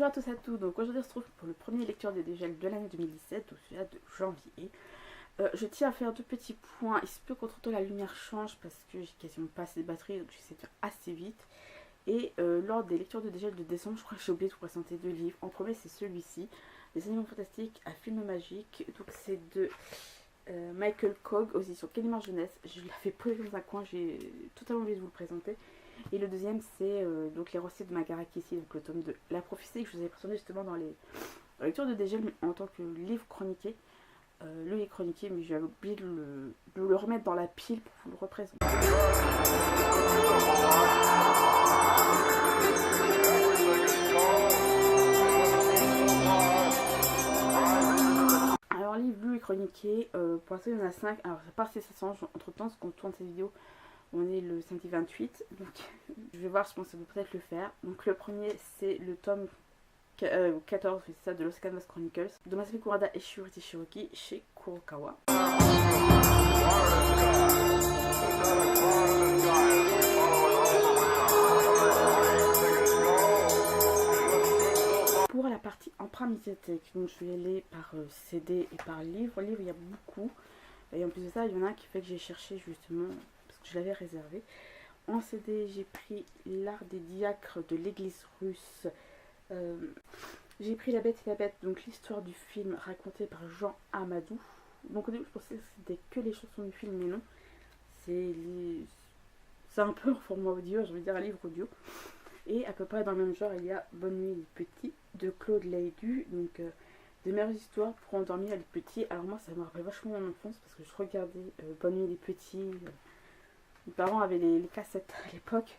à tous et à toutes, donc aujourd'hui on se retrouve pour le premier lecture des dégels de l'année 2017, donc celui-là de janvier. Je tiens à faire deux petits points, il se peut qu'entre-temps la lumière change parce que j'ai quasiment pas assez de batterie, donc j'essaie de faire assez vite. Et lors des lectures de dégel de décembre, je crois que j'ai oublié de vous présenter deux livres. En premier c'est celui-ci, Des animaux fantastiques à film magique, donc c'est de Michael Cogg aux éditions Gallimard Jeunesse. Je l'avais posé dans un coin, j'ai totalement oublié de vous le présenter. Et le deuxième c'est donc Les Rossiers de Margaret Kissy, donc le tome 2. La prophétie que je vous avais présenté justement dans les lectures de dégel en tant que livre chroniqué. Le livre chroniqué, mais j'avais oublié de le remettre dans la pile pour vous le représenter. Alors livre lu et chroniqué, pour l'instant il y en a 5. Alors ça part si ça change entre temps, parce qu'on tourne cette vidéo. On est le samedi 28, donc je vais voir, je pense que ça peut peut-être le faire. Donc le premier c'est le tome 14, c'est ça, de Los Canvas Chronicles, de Masami Kurada et Shuichi Shiroki chez Kurokawa. Pour la partie emprunt médiathèque, donc je vais aller par CD et par livre. Livre il y a beaucoup, et en plus de ça il y en a un qui fait que j'ai cherché justement parce que je l'avais réservé. En CD j'ai pris L'art des diacres de l'église russe. J'ai pris La Bête et la Bête, donc l'histoire du film racontée par Jean Amadou. Donc au début je pensais que c'était que les chansons du film, mais non. C'est un peu en format audio, je veux dire un livre audio. Et à peu près dans le même genre, il y a Bonne nuit les petits de Claude Laydu. Donc des meilleures histoires pour endormir les petits. Alors moi ça me rappelle vachement mon enfance parce que je regardais Bonne nuit les petits. Mes parents avaient les cassettes à l'époque.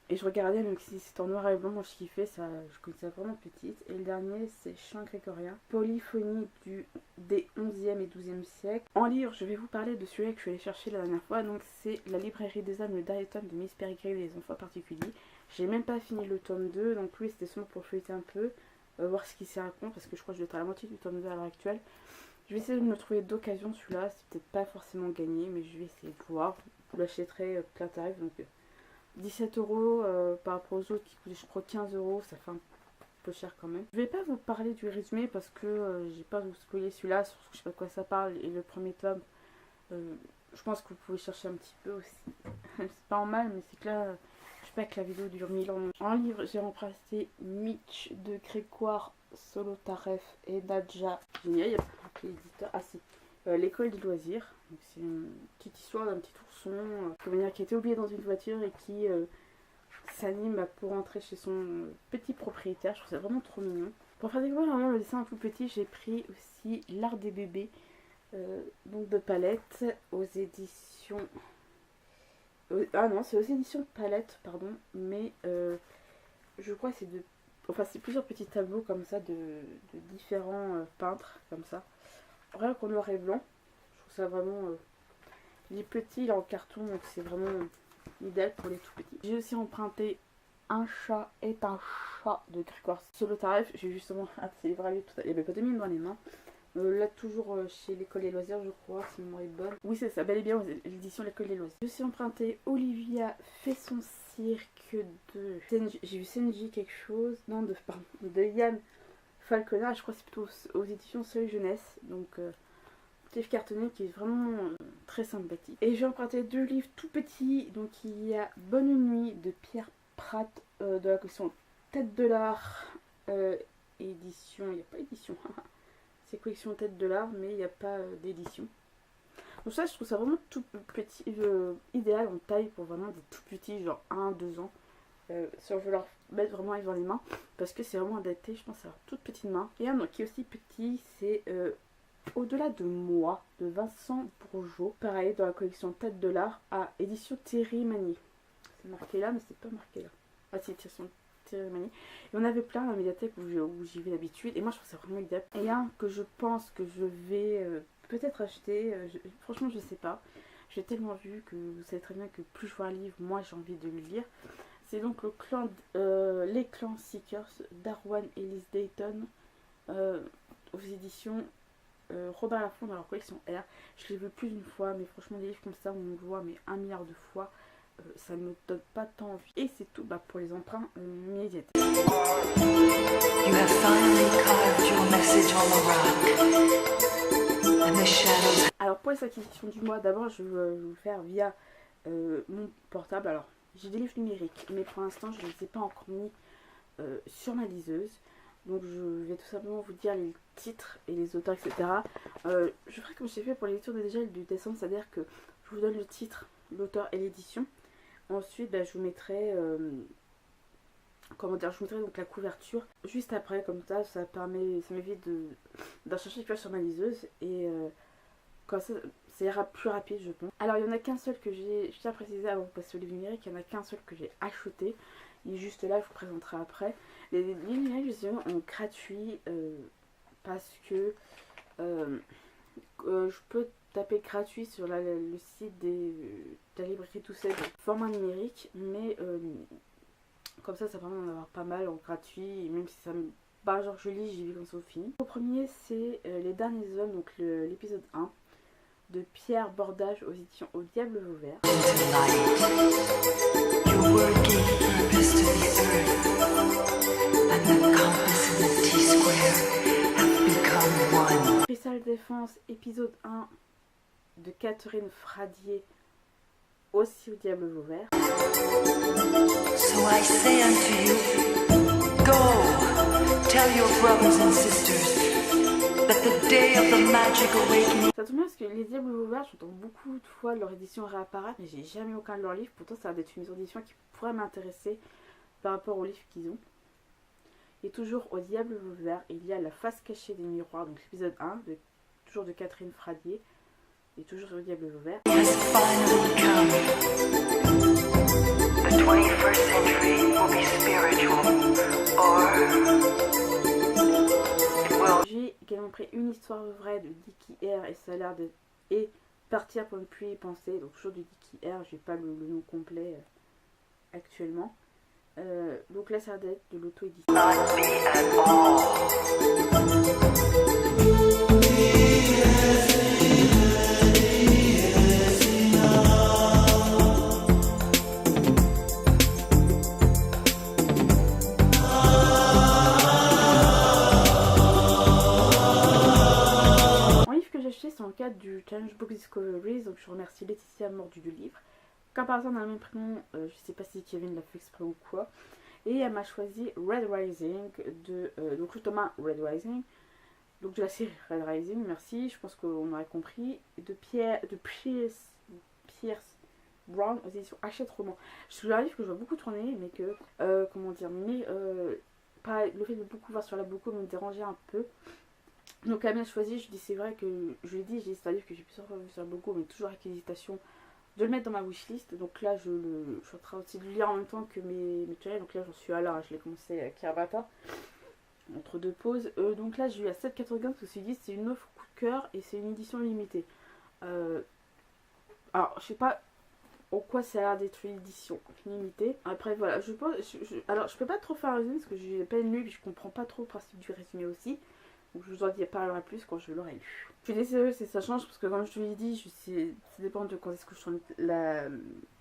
Et je regardais, même si c'était en noir et blanc, moi je kiffais, ça, je connaissais vraiment petite. Et le dernier, c'est Chant grégorien, polyphonie des 11e et 12e siècles. En livre, je vais vous parler de celui que je suis allée chercher la dernière fois. Donc c'est La librairie des âmes, le dernier tome de Miss Peregrine et les enfants particuliers. J'ai même pas fini le tome 2, donc lui c'était seulement pour feuilleter un peu, voir ce qu'il s'y raconte, parce que je crois que je vais être à la moitié du tome 2 à l'heure actuelle. Je vais essayer de me trouver d'occasion celui-là, c'est peut-être pas forcément gagné, mais je vais essayer de voir. Vous l'achèterez plein tarif, donc 17 € par rapport aux autres qui coûtent je crois 15 €, ça fait un peu cher quand même. Je vais pas vous parler du résumé parce que j'ai pas vous spoiler celui-là, surtout que je sais pas de quoi ça parle. Et le premier tome, je pense que vous pouvez chercher un petit peu aussi. C'est pas en mal, mais c'est que là, je sais pas que la vidéo dure 1000 ans. En livre, j'ai remplacé Mitch de Grégoire Solotareff et Nadja. Génial, il y a pas l'éditeur. Ah si, L'école des loisirs. C'est une petite histoire d'un petit ourson qui a été oublié dans une voiture et qui s'anime pour rentrer chez son petit propriétaire. Je trouve ça vraiment trop mignon. Pour faire découvrir vraiment le dessin un tout petit, j'ai pris aussi L'art des bébés, donc de Palette, aux éditions... ah non, c'est aux éditions Palette, pardon, mais je crois que c'est de... Enfin, c'est plusieurs petits tableaux comme ça de différents peintres, comme ça. Rien qu'en noir et blanc. Je trouve ça vraiment... Il est petit, il est en carton, donc c'est vraiment idéal pour les tout petits. J'ai aussi emprunté Un chat est un chat de Grégoire Solotareff. J'ai justement hâte de livrer tout à l'heure. Il n'y avait pas de mine dans les mains. Là, toujours chez l'école des loisirs, je crois, si ma mémoire est bonne. Oui, c'est ça, bel et bien l'édition l'école des loisirs. J'ai aussi emprunté Olivia fait son cirque de... J'ai vu Senji quelque chose. Non, de Yann Falconer. Je crois que c'est plutôt aux éditions Seuil Jeunesse. Donc... livre cartonné qui est vraiment très sympathique. Et j'ai emprunté deux livres tout petits. Donc il y a Bonne nuit de Pierre Pratt de la collection Tête de l'art, édition, il n'y a pas édition, c'est collection Tête de l'art, mais il n'y a pas d'édition. Donc ça, je trouve ça vraiment tout petit, idéal en taille pour vraiment des tout petits, genre 1-2 ans. Si on veut leur mettre vraiment dans les mains, parce que c'est vraiment adapté, je pense, à leur toute petite main. Et un qui est aussi petit, c'est Au-delà de moi, de Vincent Bourgeot, pareil, dans la collection Tête de l'art, à édition Thierry Magny. C'est marqué là, mais c'est pas marqué là. Ah si, édition Thierry Magny. Et on avait plein à la médiathèque où j'y vais d'habitude, et moi je trouve ça vraiment idéal. Et un que je pense que je vais peut-être acheter, franchement je sais pas. J'ai tellement vu que vous savez très bien que plus je vois un livre, moi j'ai envie de le lire. C'est donc les clans Seekers d'Arwan Ellis Dayton, aux éditions Robert Laffont dans leur collection R. Je l'ai vu plus d'une fois, mais franchement des livres comme ça on le voit mais 1 milliard de fois. ça me donne pas tant envie. Et c'est tout pour les emprunts médiathèques. You have finally carved your message on the rock, and the shadows. Alors pour les acquisitions du mois, d'abord je vais vous le faire via mon portable. Alors j'ai des livres numériques, mais pour l'instant je ne les ai pas encore mis sur ma liseuse. Donc je vais tout simplement vous dire les titres et les auteurs, etc. Je ferai comme j'ai fait pour les lectures de dégel du décembre, c'est-à-dire que je vous donne le titre, l'auteur et l'édition. Ensuite je vous mettrai comment dire, je vous mettrai donc la couverture juste après, comme ça m'évite d'en chercher sur ma liseuse et comme ça ira plus rapide, je pense. Alors il y en a qu'un seul que j'ai, je tiens à préciser avant de passer au livre numérique, il y en a qu'un seul que j'ai acheté. Il est juste là, je vous présenterai après. Les livres numériques, je les ai en gratuit parce que je peux taper gratuit sur le site de la librairie Toussaint, format numérique, mais comme ça permet d'en avoir pas mal en gratuit, et même si ça me... genre je lis, j'y vis quand c'est fini. Le premier c'est Les Derniers Hommes, donc l'épisode 1 de Pierre Bordage aux éditions Au Diable Vauvert. Spécial Défense, épisode 1 de Catherine Fradier, aussi Au Diable Vauvert. So I say unto you, go, tell your brothers and sisters that the day of the magic awakening. Ça tombe bien parce que Les Diables Vauvert, j'entends beaucoup de fois leur édition réapparaître, mais j'ai jamais aucun de leurs livres. Pourtant, ça va être une édition qui pourrait m'intéresser par rapport aux livres qu'ils ont. Et toujours Au Diable Vauvert, il y a La Face Cachée des Miroirs, donc l'épisode 1, toujours de Catherine Fradier, et toujours Au Diable Vauvert. The 21st century will be spiritual, or it will. J'ai également pris Une histoire vraie de Dicky R et ça a l'air de... et Partir pour ne plus y penser, donc toujours de Dicky R, j'ai pas le nom complet actuellement. Donc là ça a l'air d'être de l'auto-édition. Not be at all. C'est en cadre du Challenge Book Discoveries, donc je remercie Laetitia Mordu du livre. Comme par hasard on a le même prénom, je sais pas si Kevin l'a fait exprès ou quoi. Et elle m'a choisi Red Rising de donc le tome 1 Red Rising, donc de la série Red Rising, merci, je pense qu'on aurait compris, de Pierce Brown aux éditions Hachette Roman. C'est un livre que je vois beaucoup tourner, mais que comment dire, mais pas le fait de beaucoup voir sur la Boco me dérangeait un peu. Donc elle m'a choisi, je dis c'est vrai que je l'ai dit, c'est un livre que j'ai plusieurs fois vu sur Boco, mais toujours avec hésitation de le mettre dans ma wishlist. Donc là je suis en train aussi de le lire en même temps que mes tunnels, donc là j'en suis à l'heure, je l'ai commencé à Kiribati entre deux pauses. Donc là j'ai eu à 7,95 parce que c'est une offre coup de cœur et c'est une édition limitée. Alors je sais pas en quoi ça a l'air d'être une édition limitée. Après voilà, alors je peux pas trop faire un résumé parce que j'ai pas lu et je comprends pas trop le principe du résumé aussi. Donc je vous en parlerai plus quand je l'aurai lu. Je suis désolée si ça change parce que comme je te l'ai dit, ça dépend de quand est-ce que je tourne la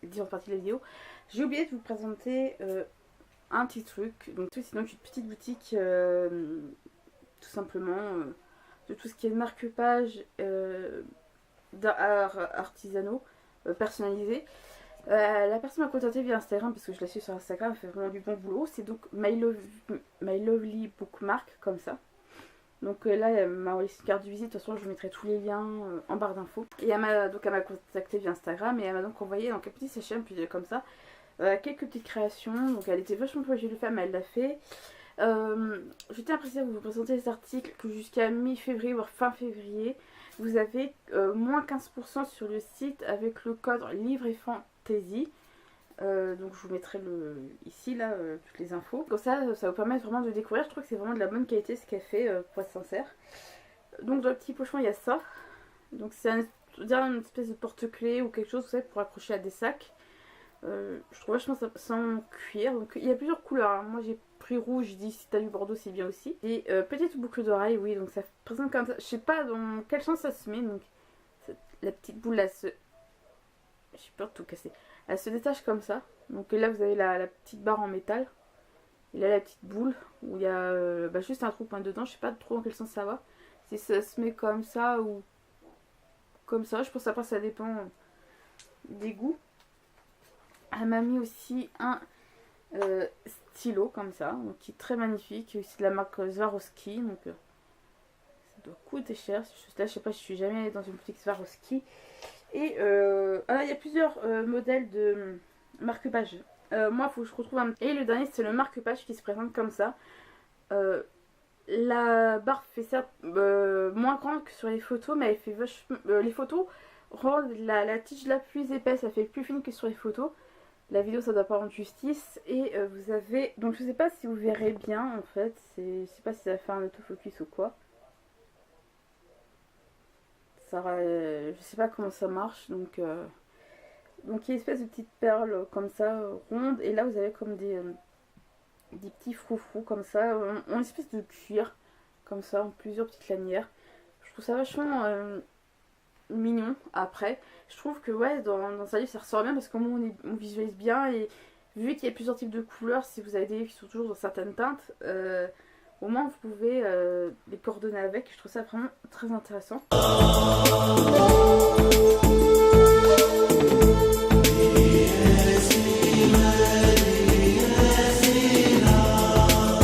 différente partie de la vidéo. J'ai oublié de vous présenter un petit truc. Donc c'est donc une petite boutique tout simplement de tout ce qui est marque-page d'art artisanaux personnalisés. La personne m'a contacté via Instagram parce que je la suis sur Instagram, elle fait vraiment du bon boulot. C'est donc My Lovely Bookmark comme ça. Donc là elle m'a envoyé une carte de visite, de toute façon je vous mettrai tous les liens en barre d'infos. Et elle m'a contacté via Instagram et elle m'a donc envoyé donc un petit sachet puis comme ça quelques petites créations. Donc elle était vachement proche de le faire mais elle l'a fait. Je tiens à préciser vous présenter les articles que jusqu'à mi-février voire fin février vous avez moins 15% sur le site avec le code livre et fantasy. Donc je vous mettrai ici là toutes les infos. Comme ça vous permet vraiment de découvrir. Je trouve que c'est vraiment de la bonne qualité ce qu'elle fait pour être sincère. Donc dans le petit pochon il y a ça. Donc c'est une espèce de porte-clés ou quelque chose vous savez, pour accrocher à des sacs. Je trouve vachement ça en cuir. Donc il y a plusieurs couleurs. Alors, moi j'ai pris rouge, j'ai dit si t'as du bordeaux c'est bien aussi. Et petite boucle d'oreille, oui, donc ça présente comme ça. Je sais pas dans quel sens ça se met. Donc la petite boule là, j'ai peur de tout casser. Elle se détache comme ça. Donc là vous avez la petite barre en métal. Et là la petite boule où il y a juste un trou point dedans. Je sais pas trop dans quel sens ça va. Si ça se met comme ça ou comme ça. Je pense après ça dépend des goûts. Elle m'a mis aussi un stylo comme ça. Donc qui est très magnifique. C'est de la marque Swarovski. Donc ça doit coûter cher. Là je sais pas, je suis jamais allée dans une boutique Swarovski. Et alors il y a plusieurs modèles de marque-page. Moi il faut que je retrouve un. Et le dernier c'est le marque-page qui se présente comme ça. La barre fait certes moins grande que sur les photos, mais elle fait vachement. Les photos rendent la tige la plus épaisse, elle fait plus fine que sur les photos. La vidéo ça doit pas rendre justice. Et vous avez. Donc je sais pas si vous verrez bien en fait. Je sais pas si ça va faire un autofocus ou quoi. Je sais pas comment ça marche, donc il y a une espèce de petite perle comme ça ronde, et là vous avez comme des petits froufrous comme ça en espèce de cuir comme ça, en plusieurs petites lanières. Je trouve ça vachement mignon. Après je trouve que ouais, dans sa livre ça ressort bien parce qu'au moins on visualise bien, et vu qu'il y a plusieurs types de couleurs, si vous avez des livres qui sont toujours dans certaines teintes, au moins vous pouvez les coordonner avec. Je trouve ça vraiment très intéressant.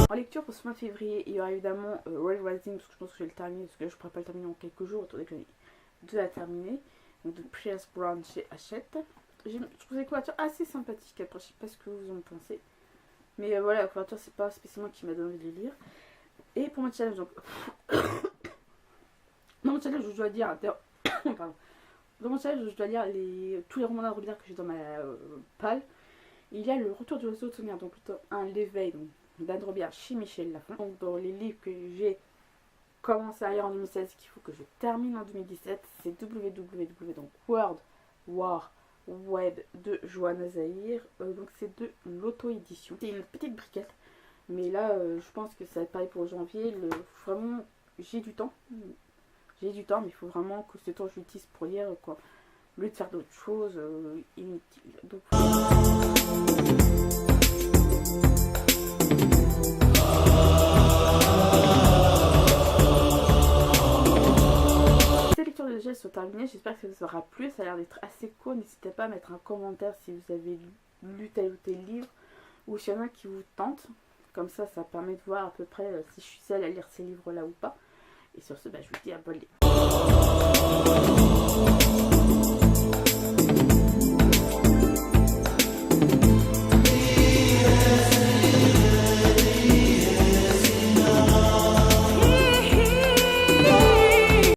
En lecture pour ce mois de février, il y aura évidemment Red Rising, parce que je pense que je vais le terminer, parce que je ne pourrai pas le terminer en quelques jours, étant donné que j'en ai 2 à terminer. Donc de Pierce Brown chez Hachette. Je trouve les couvertures assez sympathiques. Après je sais pas ce que vous en pensez, mais voilà, la couverture c'est pas spécialement qui m'a donné envie de les lire. Et pour mon challenge, donc dans mon challenge je dois lire pardon. Dans mon challenge je dois lire tous les romans d'Anne Robillard que j'ai dans ma palle. Il y a le Retour du oiseau de tonnerre, donc plutôt l'éveil d'Anne Robillard chez Michel Lafon. Donc dans les livres que j'ai commencé à lire en 2016 qu'il faut que je termine en 2017, c'est www, donc World War Web de Johanna Zahir. Donc c'est de l'auto-édition. C'est une petite briquette. Mais là, je pense que ça va être pareil pour janvier. Vraiment, j'ai du temps. J'ai du temps, mais il faut vraiment que ce temps je l'utilise pour lire, quoi. Au lieu de faire d'autres choses inutiles. Donc... Ces lectures de gel sont terminées. J'espère que ça vous aura plu. Ça a l'air d'être assez court. N'hésitez pas à mettre un commentaire si vous avez lu tel ou tel livre, ou s'il y en a qui vous tentent. Comme ça, ça permet de voir à peu près si je suis seule à lire ces livres-là ou pas. Et sur ce, je vous dis à bonne lecture.